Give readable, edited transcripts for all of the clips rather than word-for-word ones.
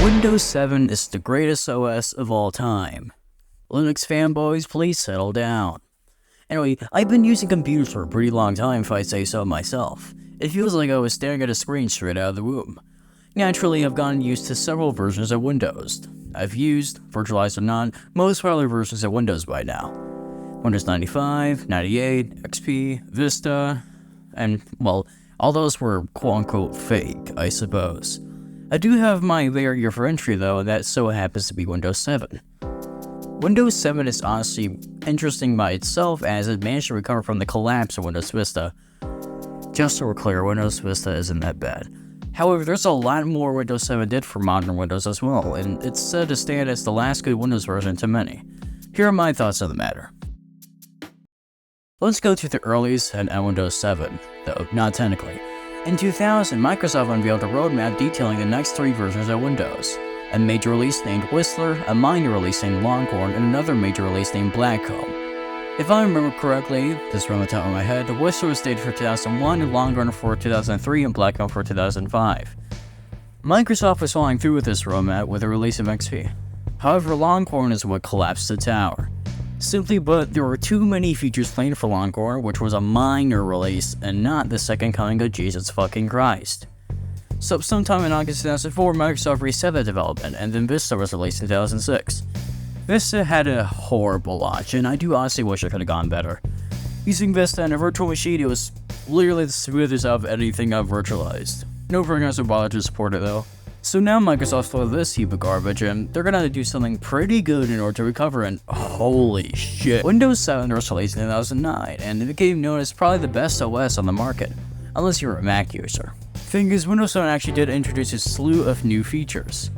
Windows 7 is the greatest OS of all time. Linux fanboys, please settle down. Anyway, I've been using computers for a pretty long time if I say so myself. It feels like I was staring at a screen straight out of the womb. Naturally, I've gotten used to several versions of Windows. I've used, virtualized or not, most popular versions of Windows by now. Windows 95, 98, XP, Vista, and, well, all those were quote-unquote fake, I suppose. I do have my barrier for entry though, and that so happens to be Windows 7. Windows 7 is honestly interesting by itself as it managed to recover from the collapse of Windows Vista. Just so we're clear, Windows Vista isn't that bad. However, there's a lot more Windows 7 did for modern Windows as well, and it's said to stand as the last good Windows version to many. Here are my thoughts on the matter. Let's go to the earliest and Windows 7, though not technically. In 2000, Microsoft unveiled a roadmap detailing the next 3 versions of Windows. A major release named Whistler, a minor release named Longhorn, and another major release named Blackcomb. If I remember correctly, this from the top of my head, the Whistler was dated for 2001, Longhorn for 2003, and Blackcomb for 2005. Microsoft was following through with this roadmap with the release of XP. However, Longhorn is what collapsed the tower. Simply put, there were too many features planned for Longhorn, which was a minor release and not the second coming of Jesus fucking Christ. So sometime in August 2004, Microsoft reset the development, and then Vista was released in 2006. Vista had a horrible launch, and I do honestly wish it could have gone better. Using Vista in a virtual machine, it was literally the smoothest of anything I've virtualized. No programs would bother to support it though. So now Microsoft's full of this heap of garbage, and they're gonna do something pretty good in order to recover, and holy shit. Windows 7 was released in 2009, and it became known as probably the best OS on the market, unless you're a Mac user. Thing is, Windows 7 actually did introduce a slew of new features.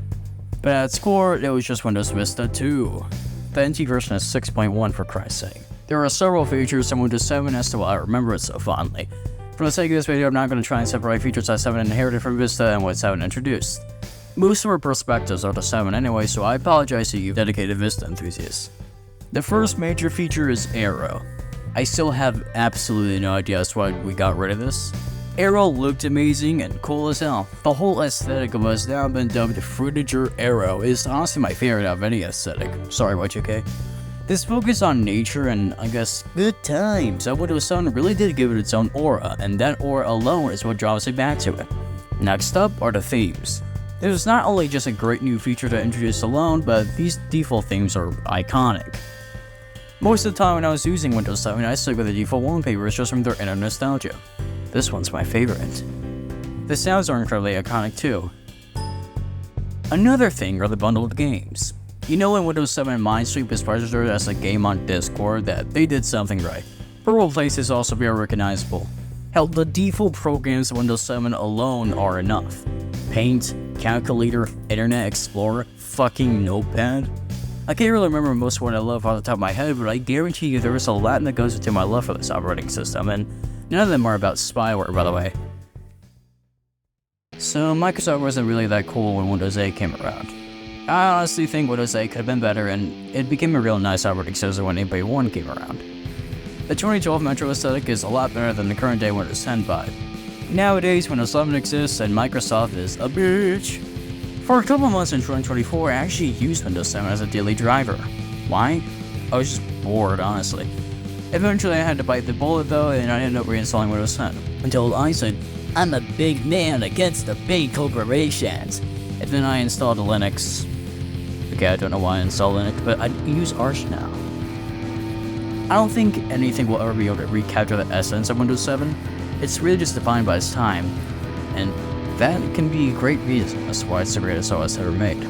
But at its core, it was just Windows Vista 2. The NT version is 6.1 for Christ's sake. There are several features in Windows 7 as to why I remember it so fondly. For the sake of this video, I'm not going to try and separate features that 7 inherited from Vista and what 7 introduced. Most of our perspectives are to 7 anyway, so I apologize to you dedicated Vista enthusiasts. The first major feature is Arrow. I still have absolutely no idea as to why we got rid of this. Arrow looked amazing and cool as hell. The whole aesthetic of what's now been dubbed Fruitiger Arrow is honestly my favorite out of any aesthetic. Sorry, Y2K. This focus on nature and, I guess, good times on Windows 7 really did give it its own aura, and that aura alone is what draws me back to it. Next up are the themes. This was not only just a great new feature to introduce alone, but these default themes are iconic. Most of the time when I was using Windows 7, I stuck with the default wallpapers just from their inner nostalgia. This one's my favorite. The sounds are incredibly iconic too. Another thing are the bundled games. You know when Windows 7 Minesweep is registered as a game on Discord, that they did something right. Purple places also very recognizable. Hell, the default programs of Windows 7 alone are enough. Paint, Calculator, Internet Explorer, fucking Notepad. I can't really remember most of what I love off the top of my head, but I guarantee you there is a lot that goes into my love for this operating system, and none of them are about spyware, by the way. So Microsoft wasn't really that cool when Windows 8 came around. I honestly think Windows 8 could have been better, and it became a real nice operating system when 8.1 came around. The 2012 Metro aesthetic is a lot better than the current day Windows 10 vibe. Nowadays, Windows 11 exists and Microsoft is a bitch. For a couple months in 2024, I actually used Windows 7 as a daily driver. Why? I was just bored, honestly. Eventually I had to bite the bullet though, and I ended up reinstalling Windows 10. Until I said, I'm a big man against the big corporations. And then I installed Linux. Okay, I don't know why I installed Linux, but I use Arch now. I don't think anything will ever be able to recapture the essence of Windows 7. It's really just defined by its time, and that can be a great reason as to why it's the greatest OS ever made.